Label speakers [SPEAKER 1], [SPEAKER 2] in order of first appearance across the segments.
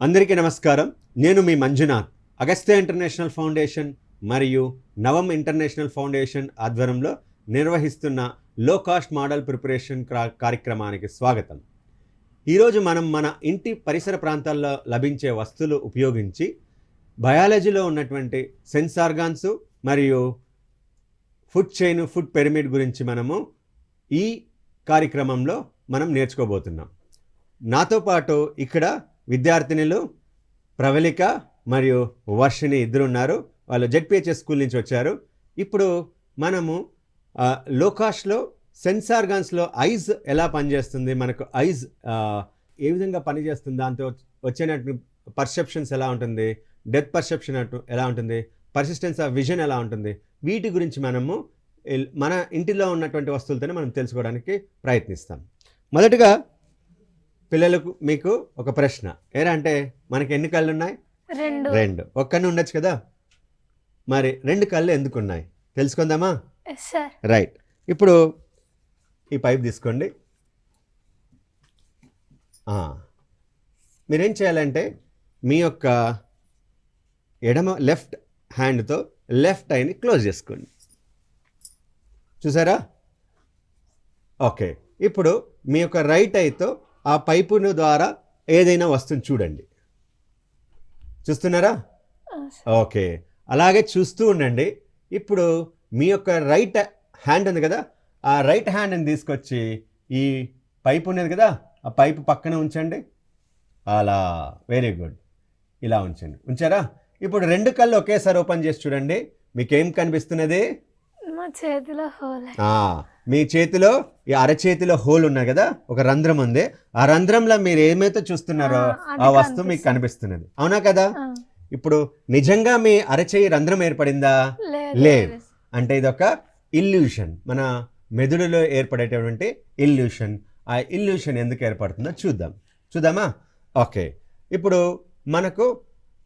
[SPEAKER 1] అందరికీ నమస్కారం. నేను మీ మంజునాథ్. అగస్త్య ఇంటర్నేషనల్ ఫౌండేషన్ మరియు నవం ఇంటర్నేషనల్ ఫౌండేషన్ ఆధ్వర్యంలో నిర్వహిస్తున్న లో కాస్ట్ మోడల్ ప్రిపరేషన్ కార్యక్రమానికి స్వాగతం. ఈరోజు మనం మన ఇంటి పరిసర ప్రాంతాల్లో లభించే వస్తువులు ఉపయోగించి బయాలజీలో ఉన్నటువంటి సెన్స్ ఆర్గాన్స్ మరియు ఫుడ్ చైన్, ఫుడ్ పిరమిడ్ గురించి మనము ఈ కార్యక్రమంలో మనం నేర్చుకోబోతున్నాం. నాతో పాటు ఇక్కడ విద్యార్థినులు ప్రవళిక మరియు వర్షిణి ఇద్దరు ఉన్నారు. వాళ్ళు జెడ్పిహెచ్ఎస్ స్కూల్ నుంచి వచ్చారు. ఇప్పుడు మనము లోకాష్లో సెన్స్ ఆర్గాన్స్లో ఐజ్ ఎలా పనిచేస్తుంది, మనకు ఐజ్ ఏ విధంగా పనిచేస్తుంది, దాంతో వచ్చేటువంటి పర్సెప్షన్స్ ఎలా ఉంటుంది, డెప్త్ పర్సెప్షన్ ఎలా ఉంటుంది, పర్సిస్టెన్స్ ఆఫ్ విజన్ ఎలా ఉంటుంది, వీటి గురించి మనము మన ఇంటిలో ఉన్నటువంటి వస్తువులతోనే మనం తెలుసుకోవడానికి ప్రయత్నిస్తాం. మొదటగా పిల్లలకు మీకు ఒక ప్రశ్న ఏరా అంటే, మనకి ఎన్ని కళ్ళు ఉన్నాయి? రెండు. ఒక కన్ను ఉండొచ్చు కదా, మరి రెండు కళ్ళు ఎందుకు ఉన్నాయి తెలుసుకుందామా? రైట్. ఇప్పుడు ఈ పైప్ తీసుకోండి. మీరేం చేయాలంటే మీ యొక్క లెఫ్ట్ హ్యాండ్తో లెఫ్ట్ ఐని క్లోజ్ చేసుకోండి. చూసారా? ఓకే. ఇప్పుడు మీ యొక్క రైట్ ఐతో ఆ పైపును ద్వారా ఏదైనా వస్తువుని చూడండి. చూస్తున్నారా? ఓకే, అలాగే చూస్తూ ఉండండి. ఇప్పుడు మీ యొక్క రైట్ హ్యాండ్ ఉంది కదా, ఆ రైట్ హ్యాండ్ని తీసుకొచ్చి ఈ పైపు ఉన్నది కదా, ఆ పైపు పక్కన ఉంచండి. అలా, వెరీ గుడ్. ఇలా ఉంచండి. ఉంచారా? ఇప్పుడు రెండు కళ్ళు ఒకేసారి ఓపెన్ చేసి చూడండి. మీకేం కనిపిస్తున్నది?
[SPEAKER 2] చేతిలో హోల్.
[SPEAKER 1] మీ చేతిలో ఈ అరచేతిలో హోల్ ఉన్నది కదా, ఒక రంధ్రం ఉంది. ఆ రంధ్రంలో మీరు ఏమైతే చూస్తున్నారో ఆ వస్తువు మీకు కనిపిస్తున్నది. అవునా కదా? ఇప్పుడు నిజంగా మీ అరచేయి రంధ్రం ఏర్పడిందా? లేదు. అంటే ఇదొక ఇల్యూషన్, మన మెదడులో ఏర్పడేటటువంటి ఇల్యూషన్. ఆ ఇల్యూషన్ ఎందుకు ఏర్పడుతుందో చూద్దామా? ఓకే. ఇప్పుడు మనకు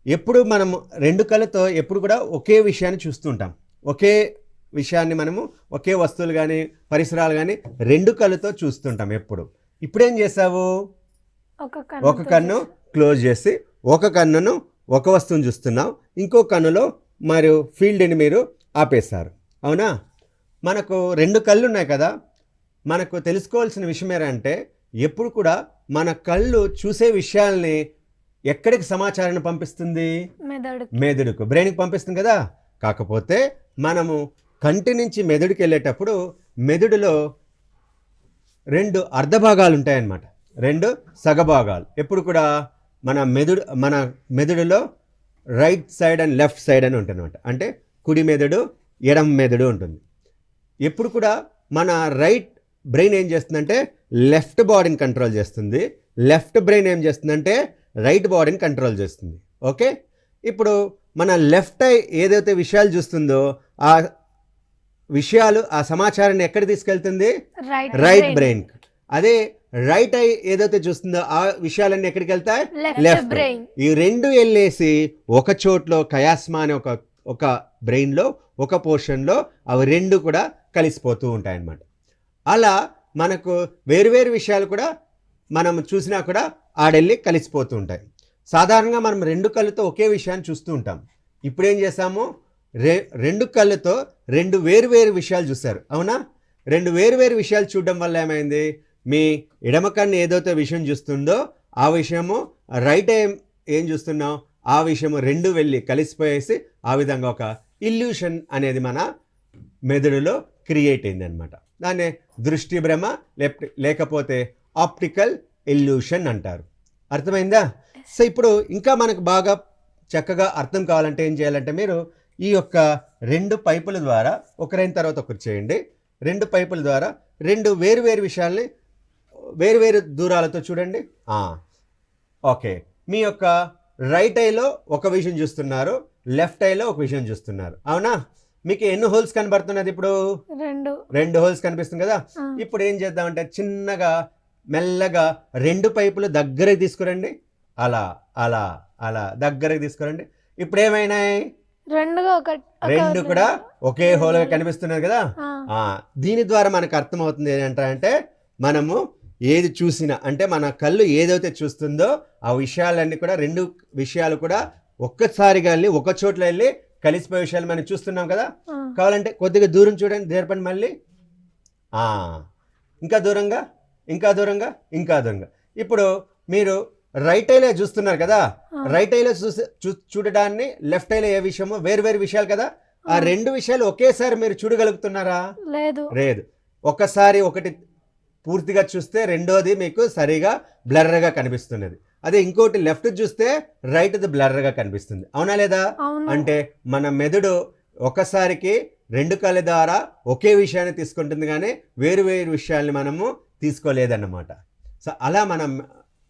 [SPEAKER 1] ఎప్పుడు మనము రెండు కళ్ళతో ఎప్పుడు కూడా ఒకే విషయాన్ని చూస్తుంటాం. ఒకే విషయాన్ని మనము ఒకే వస్తువులు కానీ పరిసరాలు కానీ రెండు కళ్ళతో చూస్తుంటాం ఎప్పుడు. ఇప్పుడేం చేసావు? ఒక కన్ను క్లోజ్ చేసి ఒక కన్నును ఒక వస్తువుని చూస్తున్నావు, ఇంకో కన్నులో మరియు ఫీల్డ్ని మీరు ఆపేశారు. అవునా? మనకు రెండు కళ్ళు ఉన్నాయి కదా, మనకు తెలుసుకోవాల్సిన విషయం ఏంటంటే ఎప్పుడు కూడా మన కళ్ళు చూసే విషయాల్ని ఎక్కడికి సమాచారాన్ని పంపిస్తుంది? మెదడుకు, బ్రెయిన్కి పంపిస్తుంది కదా. కాకపోతే మనము కంటి నుంచి మెదడుకి వెళ్ళేటప్పుడు మెదడులో రెండు అర్ధభాగాలు ఉంటాయన్నమాట, రెండు సగభాగాలు. ఎప్పుడు కూడా మన మెదడులో right side and left side అని ఉంటుంది అనమాట. అంటే కుడి మెదడు, ఎడమ మెదడు ఉంటుంది. ఎప్పుడు కూడా మన రైట్ బ్రెయిన్ ఏం చేస్తుందంటే లెఫ్ట్ బాడీని కంట్రోల్ చేస్తుంది, లెఫ్ట్ బ్రెయిన్ ఏం చేస్తుందంటే రైట్ బాడీని కంట్రోల్ చేస్తుంది. ఓకే. ఇప్పుడు మన లెఫ్ట్ ఐ ఏదైతే విషయాలు చూస్తుందో ఆ విషయాలు, ఆ సమాచారాన్ని ఎక్కడ తీసుకెళ్తుంది? Right brain. అదే రైట్ ఐ ఏదైతే చూస్తుందో ఆ విషయాలన్నీ ఎక్కడికి వెళ్తాయి? Left brain. ఈ రెండు వెళ్ళేసి ఒక చోట్లో కయాస్మా అనే ఒక బ్రెయిన్లో ఒక పోర్షన్లో అవి రెండు కూడా కలిసిపోతూ ఉంటాయి అన్నమాట. అలా మనకు వేరువేరు విషయాలు కూడా మనం చూసినా కూడా ఆడెళ్ళి కలిసిపోతూ ఉంటాయి. సాధారణంగా మనం రెండు కళ్ళతో ఒకే విషయాన్ని చూస్తూ ఉంటాం. ఇప్పుడేం చేసాము? రెండు కళ్ళతో రెండు వేరువేరు విషయాలు చూశారు. అవునా? రెండు వేరువేరు విషయాలు చూడడం వల్ల ఏమైంది? మీ ఎడమ కన్ను ఏదైతే విషయం చూస్తుందో ఆ విషయము రైట్ ఏం చూస్తున్నావు ఆ విషయము రెండు వెళ్ళి కలిసిపోయేసి ఆ విధంగా ఒక ఇల్యూషన్ అనేది మన మెదడులో క్రియేట్ అయింది అనమాట. దాన్ని దృష్టి భ్రమ లేకపోతే ఆప్టికల్ ఇల్యూషన్ అంటారు. అర్థమైందా? సో ఇప్పుడు ఇంకా మనకు బాగా చక్కగా అర్థం కావాలంటే ఏం చేయాలంటే మీరు ఈ యొక్క రెండు పైపుల ద్వారా ఒకరైన తర్వాత ఒకరు చేయండి. రెండు పైపుల ద్వారా రెండు వేరువేరు విషయాల్ని వేరువేరు దూరాలతో చూడండి. ఓకే. మీ యొక్క రైట్ ఐలో ఒక విషయం చూస్తున్నారు, లెఫ్ట్ ఐలో ఒక విషయం చూస్తున్నారు. అవునా? మీకు ఎన్ని హోల్స్ కనబడుతున్నది? ఇప్పుడు రెండు హోల్స్ కనిపిస్తుంది కదా. ఇప్పుడు ఏం చేద్దామంటే చిన్నగా మెల్లగా రెండు పైపులు దగ్గరకు తీసుకురండి. అలా అలా అలా దగ్గరకు తీసుకురండి. ఇప్పుడు ఏమైనాయి? రెండు కూడా ఒకే హోల్గా కనిపిస్తున్నది కదా. దీని ద్వారా మనకు అర్థమవుతుంది ఏంటంటే మనము ఏది చూసినా అంటే మన కళ్ళు ఏదైతే చూస్తుందో ఆ విషయాలన్నీ కూడా రెండు విషయాలు కూడా ఒక్కసారిగా వెళ్ళి ఒక చోట్ల వెళ్ళి కలిసిపోయే విషయాలు మనం చూస్తున్నాం కదా. కావాలంటే కొద్దిగా దూరం చూడండి, దేర్పండి మళ్ళీ. ఇంకా దూరంగా, ఇంకా దూరంగా, ఇంకా దూరంగా. ఇప్పుడు మీరు రైట్ ఐలో చూస్తున్నారు కదా, రైట్ ఐలో చూడడాన్ని లెఫ్ట్ ఐలో ఏ విషయమో వేరు వేరు విషయాలు కదా. ఆ రెండు విషయాలు ఒకేసారి మీరు చూడగలుగుతున్నారా? లేదు. ఒకసారి ఒకటి పూర్తిగా చూస్తే రెండోది మీకు సరిగా బ్లర్గా కనిపిస్తున్నది. అదే ఇంకోటి లెఫ్ట్ చూస్తే రైట్ది బ్లర్గా కనిపిస్తుంది. అవునా లేదా? అంటే మన మెదడు ఒకసారికి రెండు కళ్ళ ద్వారా ఒకే విషయాన్ని తీసుకుంటుంది కానీ వేరు వేరు విషయాల్ని మనము తీసుకోలేదన్నమాట. సో అలా మన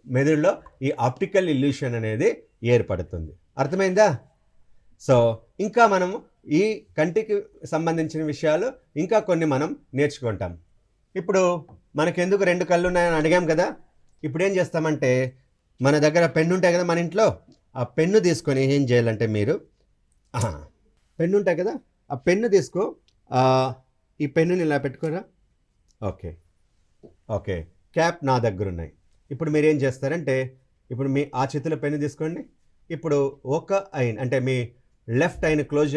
[SPEAKER 1] మెదడులో ఈ ఆప్టికల్ ఇల్యూషన్ అనేది ఏర్పడుతుంది. అర్థమైందా? సో ఇంకా మనము ఈ కంటికి సంబంధించిన విషయాలు ఇంకా కొన్ని మనం నేర్చుకుంటాం. ఇప్పుడు మనకెందుకు రెండు కళ్ళు ఉన్నాయని అడిగాం కదా. ఇప్పుడు ఏం చేస్తామంటే మన దగ్గర పెన్ను ఉంటాయి కదా మన ఇంట్లో, ఆ పెన్ను తీసుకొని ఏం చేయాలంటే మీరు పెన్ను ఉంటాయి కదా, ఆ పెన్ను తీసుకో, ఈ పెన్నుని ఇలా పెట్టుకోరా. ఓకే క్యాప్ నా దగ్గర ఉన్నాయి. ఇప్పుడు మీరు ఏం చేస్తారంటే ఇప్పుడు మీ ఆ చేతిలో పెన్ను తీసుకోండి. ఇప్పుడు ఒక ఐన్ అంటే మీ లెఫ్ట్ ఐన్ క్లోజ్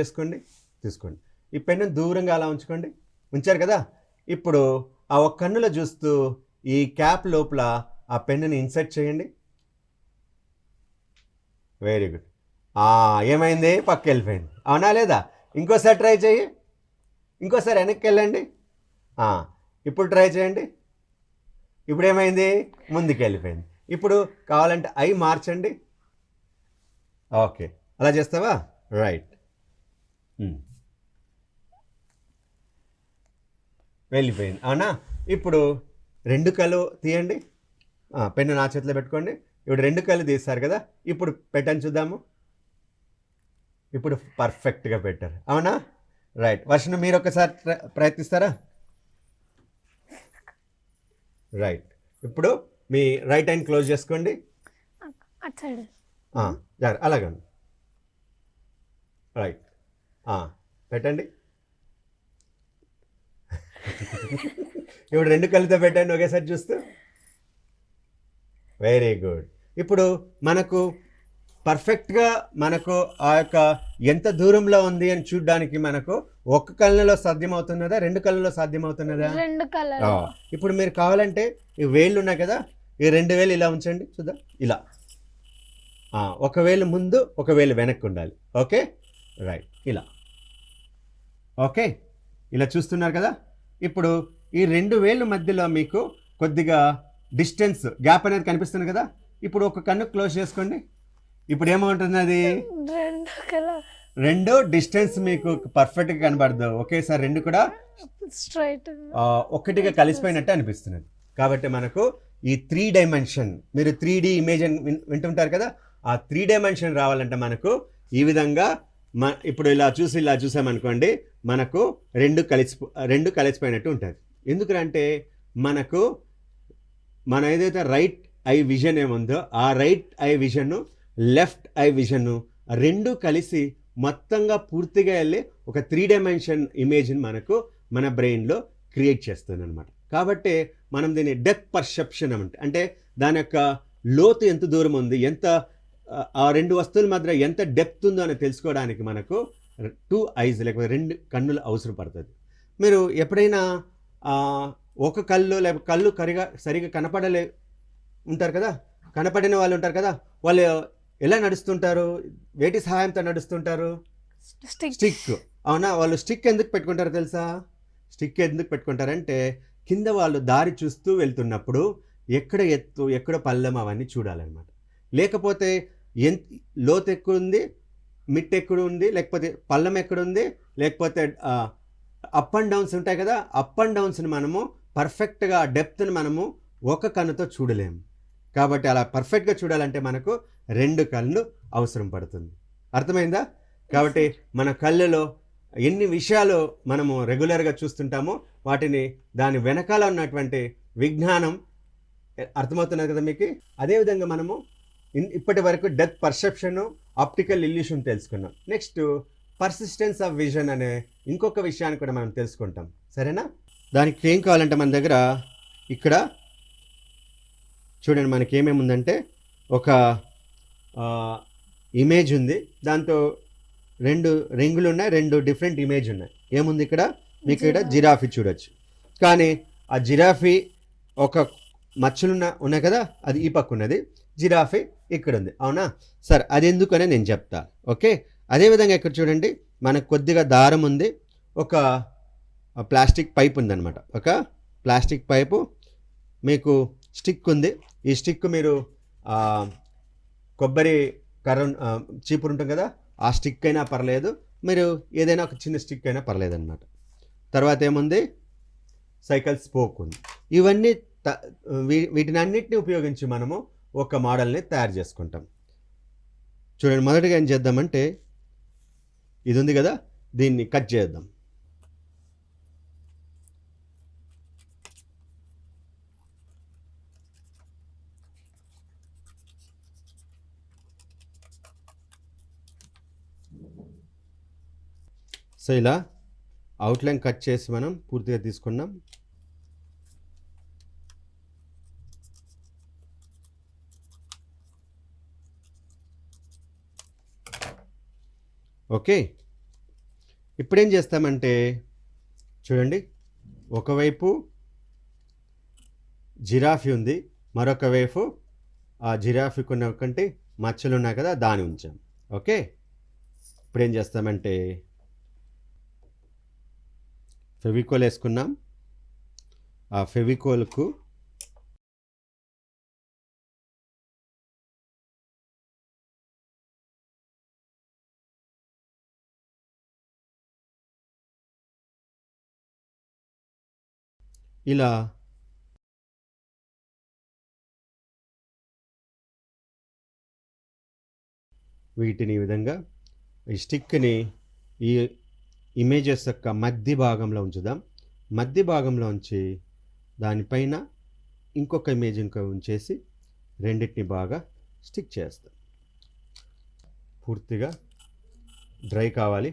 [SPEAKER 1] తీసుకోండి. ఈ పెన్ను దూరంగా అలా ఉంచారు కదా. ఇప్పుడు ఆ ఒక కన్నులో చూస్తూ ఈ క్యాప్ లోపల ఆ పెన్నుని ఇన్సర్ట్ చేయండి. Very good. ఏమైంది? పక్క వెళ్ళిపోయింది. అవునా లేదా? ఇంకోసారి ట్రై చేయి, ఇంకోసారి వెనక్కి వెళ్ళండి. ఇప్పుడు ట్రై చేయండి. ఇప్పుడు ఏమైంది? ముందుకు వెళ్ళిపోయింది. ఇప్పుడు కావాలంటే ఐ మార్చండి. ఓకే, అలా చేస్తావా? రైట్. వెళ్ళిపోయింది. అవునా? ఇప్పుడు రెండు కళ్ళు తీయండి. పెన్ను నా చేతిలో పెట్టుకోండి. ఇప్పుడు రెండు కళ్ళు తీస్తారు కదా, ఇప్పుడు పెట్టని చూద్దాము. ఇప్పుడు పర్ఫెక్ట్గా పెట్టారు. అవునా? రైట్. వర్షను మీరు ఒకసారి ప్రయత్నిస్తారా? రైట్. ఇప్పుడు మీ రైట్ హ్యాండ్ క్లోజ్ చేసుకోండి. అలాగే రైట్. పెట్టండి. ఇప్పుడు రెండు కళ్ళతో పెట్టండి ఒకేసారి చూస్తూ. Very good. ఇప్పుడు మనకు పర్ఫెక్ట్గా మనకు ఆ యొక్క ఎంత దూరంలో ఉంది అని చూడడానికి మనకు ఒక్క కళ్ళలో సాధ్యమవుతున్నదా, రెండు కళ్ళలో సాధ్యమవుతున్నదా?
[SPEAKER 2] రెండు కళ్ళ.
[SPEAKER 1] ఇప్పుడు మీరు కావాలంటే ఈ వేళ్ళు ఉన్నాయి కదా, ఈ రెండు వేలు ఇలా ఉంచండి. చూద్దాం. ఇలా ఒక వేలు ముందు ఒక వేలు వెనక్కి ఉండాలి. Okay, right. ఇలా ఓకే, ఇలా చూస్తున్నారు కదా. ఇప్పుడు ఈ రెండు వేళ్ళ మధ్యలో మీకు కొద్దిగా డిస్టెన్స్ గ్యాప్ అనేది కనిపిస్తుంది కదా. ఇప్పుడు ఒక కన్ను క్లోజ్ చేసుకోండి. ఇప్పుడు ఏమవుతుంది? అది రెండు డిస్టెన్స్ మీకు పర్ఫెక్ట్గా కనబడదు. ఒకేసారి రెండు కూడా
[SPEAKER 2] స్ట్రైట్
[SPEAKER 1] ఒక్కటిగా కలిసిపోయినట్టు అనిపిస్తున్నది. కాబట్టి మనకు ఈ 3 డైమెన్షన్, మీరు 3D ఇమేజ్ అని వింటుంటారు కదా, ఆ 3 డైమెన్షన్ రావాలంటే మనకు ఈ విధంగా ఇప్పుడు ఇలా చూసామనుకోండి, మనకు రెండు కలిసిపోయినట్టు ఉంటుంది. ఎందుకంటే మనకు మన ఏదైతే రైట్ ఐ విజన్ ఏముందో ఆ right eye vision, left eye vision రెండు కలిసి మొత్తంగా పూర్తిగా వెళ్ళి ఒక 3 డైమెన్షన్ ఇమేజ్ని మనకు మన బ్రెయిన్లో క్రియేట్ చేస్తుంది అనమాట. కాబట్టి మనం దీన్ని డెప్త్ పర్సెప్షన్ అంటే దాని యొక్క లోతు ఎంత దూరం ఉంది, ఎంత ఆ రెండు వస్తువుల మధ్య ఎంత డెప్త్ ఉందో అని తెలుసుకోవడానికి మనకు 2 ఐస్ లేకపోతే 2 కన్నులు అవసరం పడుతుంది. మీరు ఎప్పుడైనా ఒక కళ్ళు లేకపోతే కళ్ళు సరిగా కనపడలే ఉంటారు కదా, కనపడిన వాళ్ళు ఉంటారు కదా, వాళ్ళు ఎలా నడుస్తుంటారు? వేటి సహాయంతో నడుస్తుంటారు? స్టిక్. అవునా? వాళ్ళు స్టిక్ ఎందుకు పెట్టుకుంటారో తెలుసా? స్టిక్ ఎందుకు పెట్టుకుంటారంటే కింద వాళ్ళు దారి చూస్తూ వెళ్తున్నప్పుడు ఎక్కడ ఎత్తు ఎక్కడ పల్లం అవన్నీ చూడాలన్నమాట. లేకపోతే లోతు ఎక్కడుంది, మిట్ ఎక్కడ ఉంది, లేకపోతే పల్లం ఎక్కడుంది, లేకపోతే అప్ అండ్ డౌన్స్ ఉంటాయి కదా, అప్ అండ్ డౌన్స్ని మనము పర్ఫెక్ట్గా డెప్త్ని మనము ఒక కన్నుతో చూడలేము. కాబట్టి అలా పర్ఫెక్ట్గా చూడాలంటే మనకు 2 కళ్ళు అవసరం పడుతుంది. అర్థమైందా? కాబట్టి మన కళ్ళలో ఎన్ని విషయాలు మనము రెగ్యులర్గా చూస్తుంటామో వాటిని దాని వెనకాల ఉన్నటువంటి విజ్ఞానం అర్థమవుతున్నది కదా మీకు. అదేవిధంగా మనము ఇప్పటి వరకు డెప్త్ పర్సెప్షన్, ఆప్టికల్ ఇల్యూషన్ తెలుసుకున్నాం. నెక్స్ట్ పర్సిస్టెన్స్ ఆఫ్ విజన్ అనే ఇంకొక విషయాన్ని కూడా మనం తెలుసుకుంటాం. సరేనా? దానికి ఏం కావాలంటే మన దగ్గర ఇక్కడ చూడండి మనకి ఏమేమి ఉందంటే ఒక ఇమేజ్ ఉంది, దాంతో 2 రింగులు ఉన్నాయి, 2 డిఫరెంట్ ఇమేజ్ ఉన్నాయి. ఏముంది ఇక్కడ మీకు ఇక్కడ జిరాఫీ చూడొచ్చు, కానీ ఆ జిరాఫీ ఒక ఉన్నాయి కదా, అది ఈ పక్క ఉన్నది, జిరాఫీ ఇక్కడ ఉంది, అవునా? సరే, అది ఎందుకనే నేను చెప్తా. ఓకే, అదేవిధంగా ఇక్కడ చూడండి మనకు కొద్దిగా దారం ఉంది, ఒక ప్లాస్టిక్ పైప్ ఉందన్నమాట. ఒక ప్లాస్టిక్ పైపు, మీకు స్టిక్ ఉంది. ఈ స్టిక్ మీరు కొబ్బరి కర్ర చీపురు ఉంటుంది కదా, ఆ స్టిక్ అయినా పర్లేదు, మీరు ఏదైనా ఒక చిన్న స్టిక్ అయినా పర్లేదు అనమాట. తర్వాత ఏముంది, సైకిల్ స్పోక్ ఉంది. ఇవన్నీ వీటిని అన్నిటిని ఉపయోగించి మనము ఒక మోడల్ని తయారు చేసుకుంటాం. చూడండి, మొదటిగా ఏం చేద్దామంటే ఇది ఉంది కదా, దీన్ని కట్ చేద్దాం. సో ఇలా అవుట్లైన్ కట్ చేసి మనం పూర్తిగా తీసుకున్నాం. ఓకే, ఇప్పుడేం చేస్తామంటే చూడండి, ఒకవైపు జిరాఫీ ఉంది, మరొక వైపు ఆ జిరాఫీకి ఉన్నటువంటి మచ్చలు ఉన్నాయి కదా, దాని ఉంచాం. ఓకే, ఇప్పుడేం చేస్తామంటే ఫెవికోల్ వేసుకున్నాం. ఆ ఫెవికోల్కు ఇలా వీటిని ఈ విధంగా ఈ స్టిక్ని ఈ ఇమేజెస్ యొక్క మధ్య భాగంలో ఉంచుదాం. మధ్య భాగంలో ఉంచి దానిపైన ఇంకొక ఇమేజ్ ఇంకా ఉంచేసి రెండింటిని బాగా స్టిక్ చేస్తాం. పూర్తిగా డ్రై కావాలి,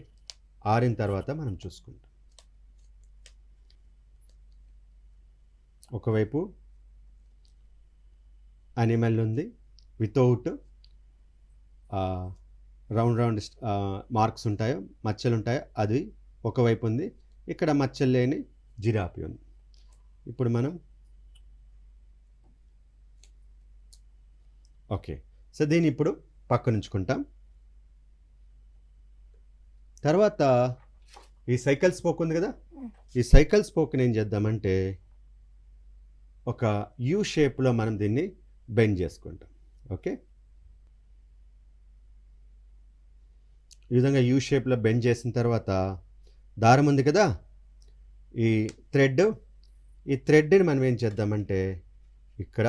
[SPEAKER 1] ఆరిన తర్వాత మనం చూసుకుంటాం. ఒకవైపు అనిమల్ ఉంది, వితౌట్ రౌండ్ మార్క్స్ ఉంటాయో, మచ్చలు ఉంటాయో, అది ఒకవైపు ఉంది. ఇక్కడ మచ్చలు లేని జిరాఫీ ఉంది. ఇప్పుడు మనం ఓకే, సో దీన్ని ఇప్పుడు పక్కన ఉంచుకుంటాం. తర్వాత ఈ సైకిల్ స్పోక్ ఉంది కదా, ఈ సైకిల్ స్పోక్ని ఏం చేద్దామంటే ఒక యూ షేప్లో మనం దీన్ని బెండ్ చేసుకుంటాం. ఓకే, ఈ విధంగా యూ షేప్లో బెండ్ చేసిన తర్వాత దారం ఉంది కదా, ఈ థ్రెడ్ని మనం ఏం చేద్దామంటే ఇక్కడ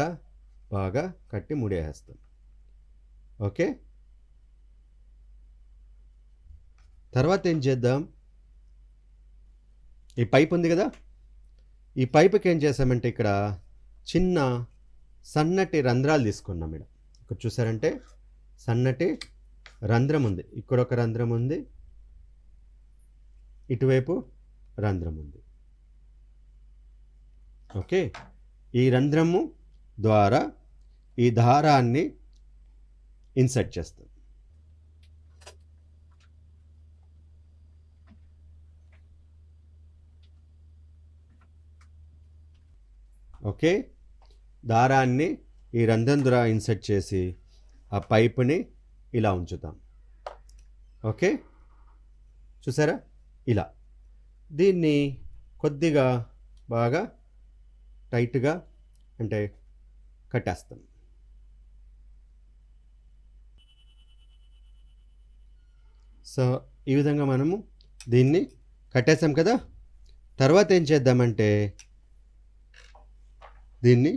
[SPEAKER 1] బాగా కట్టి ముడేస్తాం. ఓకే, తర్వాత ఏం చేద్దాం, ఈ పైప్ ఉంది కదా, ఈ పైపుకి ఏం చేసామంటే ఇక్కడ చిన్న సన్నటి రంధ్రాలు తీసుకున్నాం. ఇక్కడ చూసారంటే సన్నటి రంధ్రం ఉంది, ఇక్కడ ఒక రంధ్రం ఉంది, ఇటువైపు రంధ్రం ఉంది. ఓకే, ఈ రంధ్రము ద్వారా ఈ దారాన్ని ఇన్సర్ట్ చేస్తాం. ఓకే, దారాన్ని ఈ రంధ్రం ద్వారా ఇన్సర్ట్ చేసి ఆ పైపుని ఇలా ఉంచుతాం. ఓకే, చూసారా, ఇలా దీన్ని కొద్దిగా బాగా టైట్గా అంటే కట్టేస్తాం. సో ఈ విధంగా మనము దీన్ని కట్టేసాం కదా. తర్వాత ఏం చేద్దామంటే దీన్ని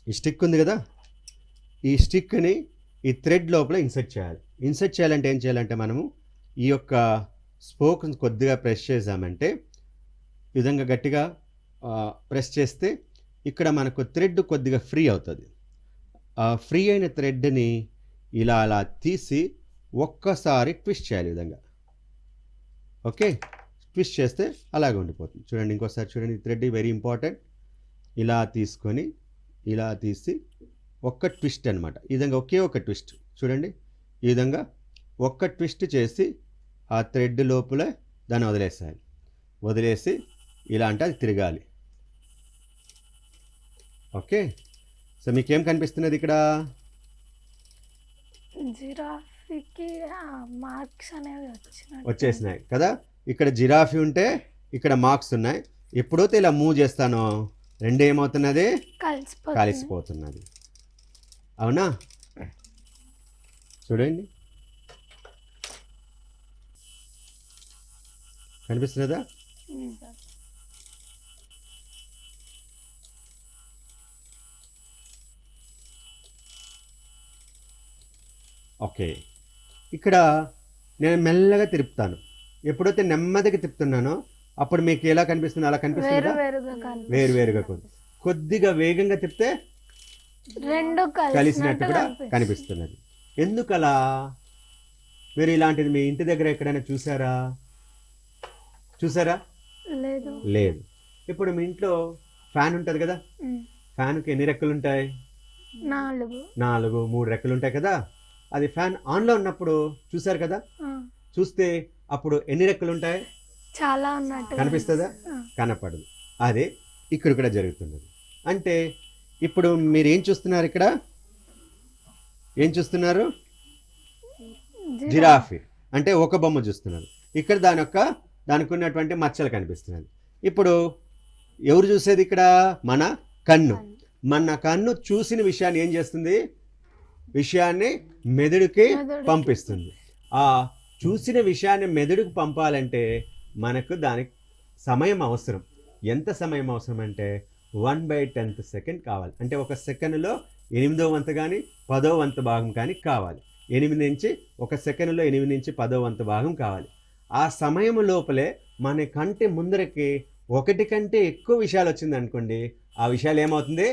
[SPEAKER 1] ఈ స్టిక్ ఉంది కదా, ఈ స్టిక్ని ఈ థ్రెడ్ లోపల ఇన్సర్ట్ చేయాలి. ఇన్సర్ట్ చేయాలంటే ఏం చేయాలంటే మనము ఈ యొక్క స్పోక్ కొద్దిగా ప్రెస్ చేసామంటే ఈ విధంగా గట్టిగా ప్రెస్ చేస్తే ఇక్కడ మనకు థ్రెడ్ కొద్దిగా ఫ్రీ అవుతుంది. ఆ ఫ్రీ అయిన థ్రెడ్ని ఇలా అలా తీసి ఒక్కసారి ట్విస్ట్ చేయాలి ఈ విధంగా. ఓకే, ట్విస్ట్ చేస్తే అలాగే ఉండిపోతుంది. చూడండి, ఇంకోసారి చూడండి, ఈ థ్రెడ్ వెరీ ఇంపార్టెంట్. ఇలా తీసుకొని ఇలా తీసి ఒక్క ట్విస్ట్ అనమాట. ఈ విధంగా ఒకే ఒక ట్విస్ట్ చూడండి. ఈ విధంగా ఒక్క ట్విస్ట్ చేసి ఆ థ్రెడ్ లోపల దాన్ని వదిలేసేయాలి. వదిలేసి ఇలా అంటే అది తిరగాలి. ఓకే, సో మీకేం కనిపిస్తున్నది ఇక్కడ?
[SPEAKER 2] జిరాఫీకి మార్క్స్ అనేవి
[SPEAKER 1] వచ్చేసినాయి కదా. ఇక్కడ జిరాఫీ ఉంటే ఇక్కడ మార్క్స్ ఉన్నాయి. ఎప్పుడైతే ఇలా మూవ్ చేస్తానో రెండు ఏమవుతున్నది? కలిసిపోతున్నది. అవునా? చూడండి, కనిపిస్తున్నదా? ఓకే, ఇక్కడ నేను మెల్లగా తిప్పుతాను. ఎప్పుడైతే నెమ్మదిగా తిప్పుతున్నానో అప్పుడు మీకు ఎలా కనిపిస్తుంది? అలా కనిపిస్తుందా? వేరువేరుగా కొద్దిగా వేగంగా తిప్పితే
[SPEAKER 2] రెండు
[SPEAKER 1] కలిసినట్టు కూడా కనిపిస్తున్నది. ఎందుకలా? మీరు ఇలాంటిది మీ ఇంటి దగ్గర ఎక్కడైనా చూసారా? లేదు. ఇప్పుడు మీ ఇంట్లో ఫ్యాన్ ఉంటుంది కదా, ఫ్యాన్కి ఎన్ని రెక్కలు ఉంటాయి? 4 3 రెక్కలు ఉంటాయి కదా. అది ఫ్యాన్ ఆన్లో ఉన్నప్పుడు చూసారు కదా, చూస్తే అప్పుడు ఎన్ని రెక్కలు ఉంటాయి?
[SPEAKER 2] చాలా ఉన్నట్టు
[SPEAKER 1] కనిపిస్తుందా? కనపడదు. అదే ఇక్కడ కూడా జరుగుతున్నది. అంటే ఇప్పుడు మీరు ఏం చూస్తున్నారు? ఇక్కడ ఏం చూస్తున్నారు? జిరాఫీ అంటే ఒక బొమ్మ చూస్తున్నారు. ఇక్కడ దానికి ఉన్నటువంటి మచ్చలు కనిపిస్తున్నది. ఇప్పుడు ఎవరు చూసేది ఇక్కడ? మన కన్ను చూసిన విషయాన్ని ఏం చేస్తుంది? విషయాన్ని మెదడుకి పంపిస్తుంది. ఆ చూసిన విషయాన్ని మెదడుకు పంపాలంటే మనకు దానికి సమయం అవసరం. ఎంత సమయం అవసరం అంటే 1/10th సెకండ్ కావాలి. అంటే ఒక సెకండ్లో 8వ వంతు కానీ 10వ వంతు భాగం కానీ కావాలి. 8 నుంచి ఒక సెకండ్లో 8 నుంచి 10వ వంతు భాగం కావాలి. ఆ సమయం లోపలే మన కంటి ముందరకి ఒకటి కంటే ఎక్కువ విషయాలు వచ్చింది అనుకోండి, ఆ విషయాలు ఏమవుతుంది?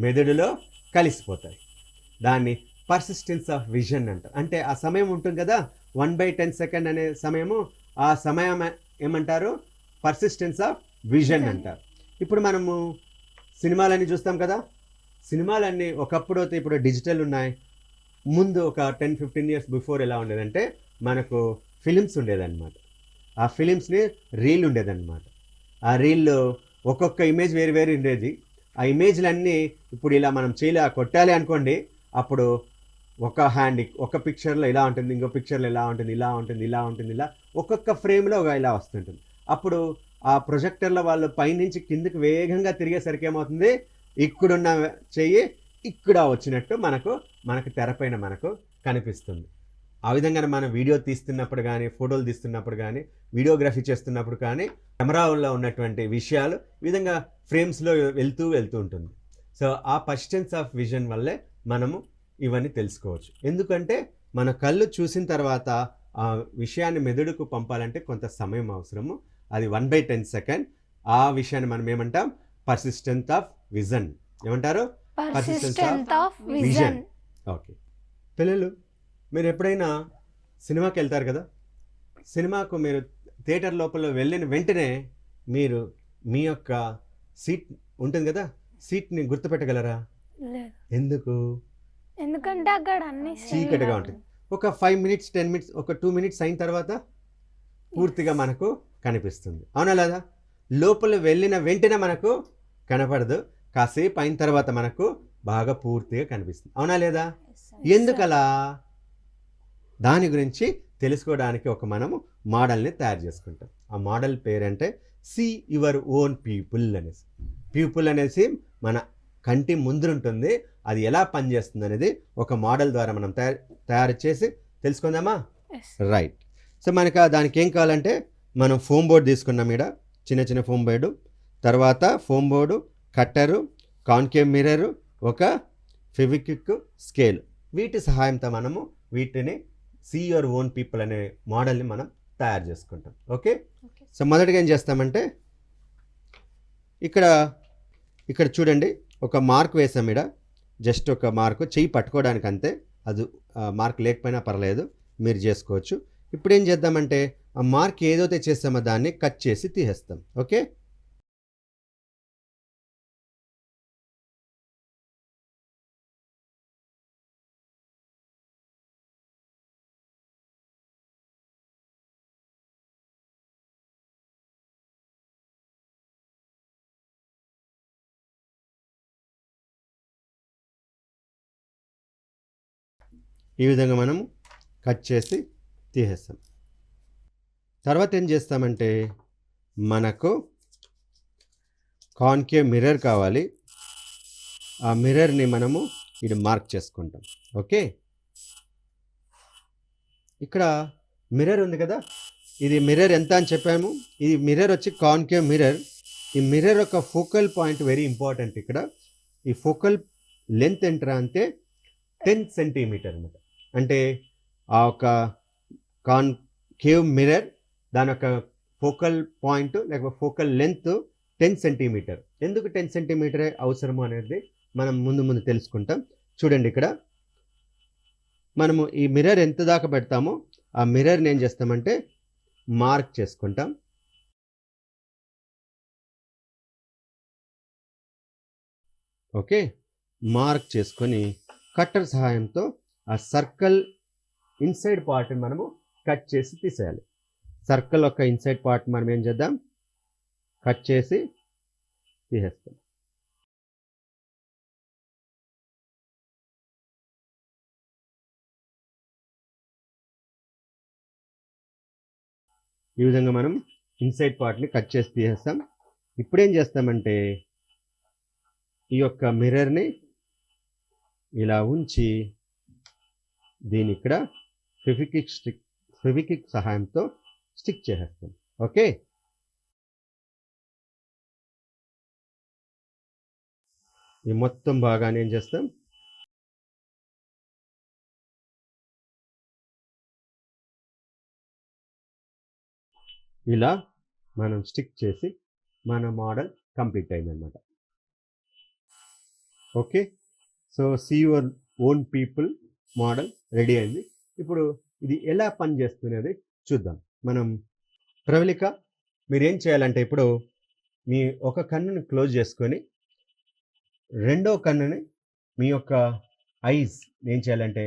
[SPEAKER 1] మెదడులో కలిసిపోతాయి. దాన్ని పర్సిస్టెన్స్ ఆఫ్ విజన్ అంటారు. అంటే ఆ సమయం ఉంటుంది కదా, 1/10 సెకండ్ అనే సమయము, ఆ సమయం ఏమంటారు? పర్సిస్టెన్స్ ఆఫ్ విజన్ అంటారు. ఇప్పుడు మనము సినిమాలన్నీ చూస్తాం కదా, సినిమాలన్నీ ఒకప్పుడు అయితే ఇప్పుడు డిజిటల్ ఉన్నాయి. ముందు ఒక 10-15 ఇయర్స్ బిఫోర్ ఎలా ఉండేదంటే మనకు ఫిలిమ్స్ ఉండేదన్నమాట. ఆ ఫిలిమ్స్ని రీల్ ఉండేదన్నమాట. ఆ రీల్లో ఒక్కొక్క ఇమేజ్ వేరు వేరు ఉండేది. ఆ ఇమేజ్లన్నీ ఇప్పుడు ఇలా మనం చేయలే కొట్టాలి అనుకోండి, అప్పుడు ఒక హ్యాండ్ ఒక పిక్చర్లో ఇలా ఉంటుంది, ఇంకో పిక్చర్లో ఇలా ఉంటుంది, ఇలా ఉంటుంది, ఇలా ఉంటుంది, ఇలా ఒక్కొక్క ఫ్రేమ్లో ఇలా వస్తుంటుంది. అప్పుడు ఆ ప్రొజెక్టర్లో వాళ్ళు పైనుంచి కిందకి వేగంగా తిరిగేసరికి ఏమవుతుంది? ఇక్కడున్న చెయ్యి ఇక్కడ వచ్చినట్టు మనకు తెరపైన మనకు కనిపిస్తుంది. ఆ విధంగా మనం వీడియో తీస్తున్నప్పుడు కానీ, ఫోటోలు తీస్తున్నప్పుడు కానీ, వీడియోగ్రఫీ చేస్తున్నప్పుడు కానీ కెమెరాలో ఉన్నటువంటి విషయాలు ఈ విధంగా ఫ్రేమ్స్లో వెళ్తూ ఉంటుంది. సో ఆ పర్సిస్టెన్స్ ఆఫ్ విజన్ వల్లే మనము ఇవన్నీ తెలుసుకోవచ్చు. ఎందుకంటే మన కళ్ళు చూసిన తర్వాత ఆ విషయాన్ని మెదడుకు పంపాలంటే కొంత సమయం అవసరము. అది 1/10 సెకండ్. ఆ విషయాన్ని మనం ఏమంటాం? Persistence of vision. ఏమంటారు? Persistence of vision. ఓకే పిల్లలు, మీరు ఎప్పుడైనా సినిమాకి వెళ్తారు కదా, సినిమాకు మీరు థియేటర్ లోపల వెళ్ళిన వెంటనే మీరు మీ యొక్క సీట్ ఉంటుంది కదా, సీట్ని గుర్తుపెట్టగలరా?
[SPEAKER 2] ఎందుకంటే అక్కడ అన్ని
[SPEAKER 1] చీకటిగా ఉంటుంది. ఒక 5 మినిట్స్ 10 మినిట్స్ ఒక 2 మినిట్స్ అయిన తర్వాత పూర్తిగా మనకు కనిపిస్తుంది. అవునా లేదా? లోపల వెళ్ళిన వెంటనే మనకు కనపడదు, కాసేపు అయిన తర్వాత మనకు బాగా పూర్తిగా కనిపిస్తుంది. అవునా లేదా? ఎందుకలా? దాని గురించి తెలుసుకోవడానికి మనము మోడల్ని తయారు చేసుకుంటాం. ఆ మోడల్ పేరంటే సీ యువర్ ఓన్ పీపుల్ అనేసి. పీపుల్ అనేసి మన కంటి ముందుంటుంది. అది ఎలా పనిచేస్తుంది అనేది ఒక మోడల్ ద్వారా మనం తయారు చేసి తెలుసుకుందామా? రైట్. సో మనకు దానికి ఏం కావాలంటే మనం ఫోమ్ బోర్డు తీసుకున్నాం. ఇక్కడ చిన్న ఫోమ్ బోర్డు, తర్వాత ఫోమ్ బోర్డు, కట్టరు, కాన్కేవ్ మిర్రరు, ఒక ఫెవిక్విక్, స్కేల్, వీటి సహాయంతో మనము వీటిని సీ యువర్ ఓన్ పీపుల్ అనే మోడల్ని మనం తయారు చేసుకుంటాం. ఓకే. సో మొదటిగా ఏం చేస్తామంటే ఇక్కడ చూడండి, ఒక మార్క్ వేసాం. ఇక్కడ జస్ట్ ఒక మార్కు, చెయ్యి పట్టుకోవడానికి అంతే. అది మార్క్ లేకపోయినా పర్లేదు, మీరు చేసుకోవచ్చు. ఇప్పుడు ఏం చేద్దామంటే ఆ మార్క్ ఏదైతే చేస్తామో దాన్ని కట్ చేసి తీసేస్తాం. ఓకే. ఈ విధంగా మనం కట్ చేసి తీసేస్తాం. తర్వాత ఏం చేస్తామంటే మనకు కాన్కేవ్ మిర్రర్ కావాలి. ఆ మిర్రర్ని మనము ఇది మార్క్ చేసుకుంటాం. ఓకే, ఇక్కడ మిర్రర్ ఉంది కదా, ఇది మిర్రర్ ఎంత అని చెప్పాము. ఇది మిర్రర్ వచ్చి కాన్కేవ్ మిర్రర్. ఈ మిర్రర్ యొక్క ఫోకల్ పాయింట్ వెరీ ఇంపార్టెంట్. ఇక్కడ ఈ ఫోకల్ లెంత్ ఎంటరా అంటే 10 సెంటీమీటర్ అనమాట. అంటే ఆ ఒక కాన్కేవ్ మిర్రర్ దాని యొక్క ఫోకల్ పాయింట్ లేకపోతే ఫోకల్ లెంత్ 10 సెంటీమీటర్. ఎందుకు 10 సెంటీమీటరే అవసరము అనేది మనం ముందు తెలుసుకుంటాం. చూడండి, ఇక్కడ మనము ఈ మిర్రర్ ఎంత దాకా పెడతామో ఆ మిర్రర్ని ఏం చేస్తామంటే మార్క్ చేసుకుంటాం. ఓకే, మార్క్ చేసుకొని కట్టర్ సహాయంతో ఆ సర్కిల్ ఇన్సైడ్ పార్ట్ని మనము కట్ చేసి తీసేయాలి. సర్కిల్ యొక్క ఇన్సైడ్ పార్ట్ మనం ఏం చేద్దాం, కట్ చేసి తీసేస్తాం. ఈ విధంగా మనం ఇన్సైడ్ పార్ట్ని కట్ చేసి తీసేస్తాం. ఇప్పుడు ఏం చేస్తామంటే ఈ యొక్క మిర్రర్ని ఇలా ఉంచి దీని ఇక్కడ ఫెవిక్విక్ సహాయంతో స్టిక్ చేసేస్తాం. ఓకే, ఈ మొత్తం భాగాన్ని ఏం చేస్తాం, ఇలా మనం స్టిక్ చేసి మన మోడల్ కంప్లీట్ అయిందనమాట. Okay, so see your own people model ready అయింది. ఇప్పుడు ఇది ఎలా పనిచేస్తున్నది చూద్దాం. మనం ప్రవళిక మీరేం చేయాలంటే ఇప్పుడు మీ ఒక కన్నుని క్లోజ్ చేసుకొని రెండో కన్నుని మీ యొక్క ఐస్ ఏం చేయాలంటే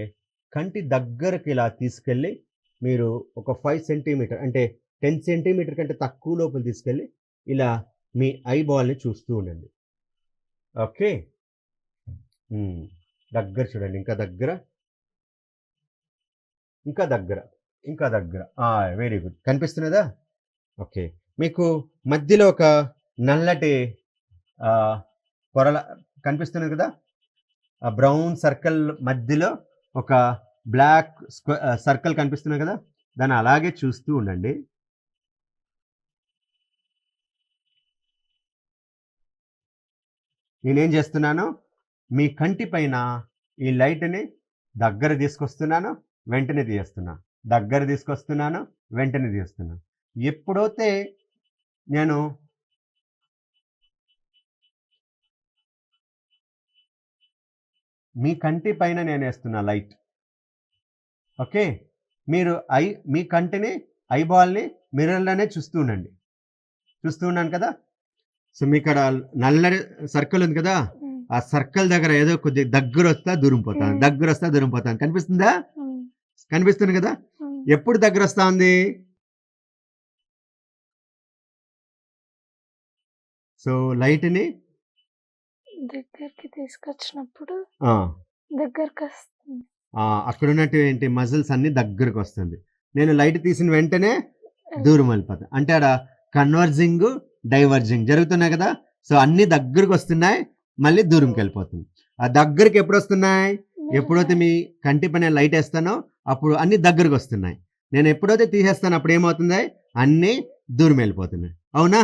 [SPEAKER 1] కంటి దగ్గరకు ఇలా తీసుకెళ్ళి మీరు ఒక 5 సెంటీమీటర్ అంటే 10 సెంటీమీటర్ కంటే తక్కువ లోపల తీసుకెళ్ళి ఇలా మీ ఐ బాల్ని చూస్తూ ఉండండి. ఓకే, దగ్గర చూడండి, ఇంకా దగ్గర, ఇంకా దగ్గర, ఇంకా దగ్గర. Very good, కనిపిస్తున్నదా? ఓకే, మీకు మధ్యలో ఒక నల్లటి పొరల కనిపిస్తున్నది కదా, ఆ బ్రౌన్ సర్కిల్ మధ్యలో ఒక బ్లాక్ సర్కిల్ కనిపిస్తున్నది కదా, దాన్ని అలాగే చూస్తూ ఉండండి. నేనేం చేస్తున్నాను, మీ కంటి పైన ఈ లైట్ని దగ్గర తీసుకొస్తున్నాను, వెంటనే తీస్తున్నాను, దగ్గర తీసుకొస్తున్నాను, వెంటనే తీస్తున్నాను. ఎప్పుడైతే నేను మీ కంటి పైన నేను వేస్తున్నా లైట్, ఓకే, మీరు మీ కంటిని ఐబాల్ని మిర్రర్లోనే చూస్తూ ఉండండి. చూస్తూ ఉన్నాను కదా. సో మీ ఇక్కడ నల్లటి సర్కిల్ ఉంది కదా, ఆ సర్కిల్ దగ్గర ఏదో కొద్దిగా దగ్గర వస్తా దూరం పోతాను, దగ్గర వస్తా దూరం పోతాను. కనిపిస్తుందా? కనిపిస్తుంది కదా. ఎప్పుడు దగ్గర వస్తా ఉంది? సో లైట్ని
[SPEAKER 2] దగ్గరికి తీసుకొచ్చినప్పుడు దగ్గరకు వస్తుంది.
[SPEAKER 1] అక్కడ ఉన్నటువంటి మజిల్స్ అన్ని దగ్గరకు వస్తుంది. నేను లైట్ తీసిన వెంటనే దూరం వెళ్ళిపోతాను. అంటే ఆడ కన్వర్జింగ్ డైవర్జింగ్ జరుగుతున్నాయి కదా. సో అన్ని దగ్గరకు వస్తున్నాయి, మళ్ళీ దూరంకి వెళ్ళిపోతుంది. ఆ దగ్గరికి ఎప్పుడు వస్తున్నాయి? ఎప్పుడైతే మీ కంటి పైన లైట్ వేస్తానో అప్పుడు అన్ని దగ్గరకు వస్తున్నాయి. నేను ఎప్పుడైతే తీసేస్తానో అప్పుడు ఏమవుతుంది? అన్నీ దూరం వెళ్ళిపోతున్నాయి. అవునా?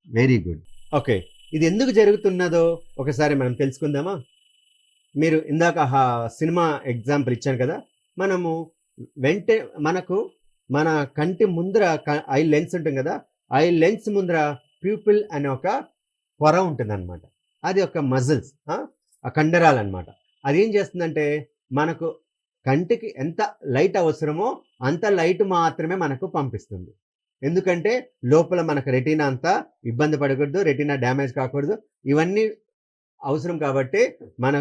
[SPEAKER 1] Very good. ఓకే, ఇది ఎందుకు జరుగుతున్నదో ఒకసారి మనం తెలుసుకుందామా? మీరు ఇందాక సినిమా ఎగ్జాంపుల్ ఇచ్చాను కదా, మనము మనకు మన కంటి ముందర ఐ లెన్స్ ఉంటుంది కదా, ఐ లెన్స్ ముందర ప్యూపిల్ అనే ఒక పొర ఉంటుంది అనమాట. అది ఒక మజిల్స్, ఆ కండరాలు అనమాట. అది ఏం చేస్తుందంటే మనకు కంటికి ఎంత లైట్ అవసరమో అంత లైట్ మాత్రమే మనకు పంపిస్తుంది. ఎందుకంటే లోపల మనకు రెటీనా అంతా ఇబ్బంది పడకూడదు, రెటీనా డ్యామేజ్ కాకూడదు, ఇవన్నీ అవసరం. కాబట్టి మన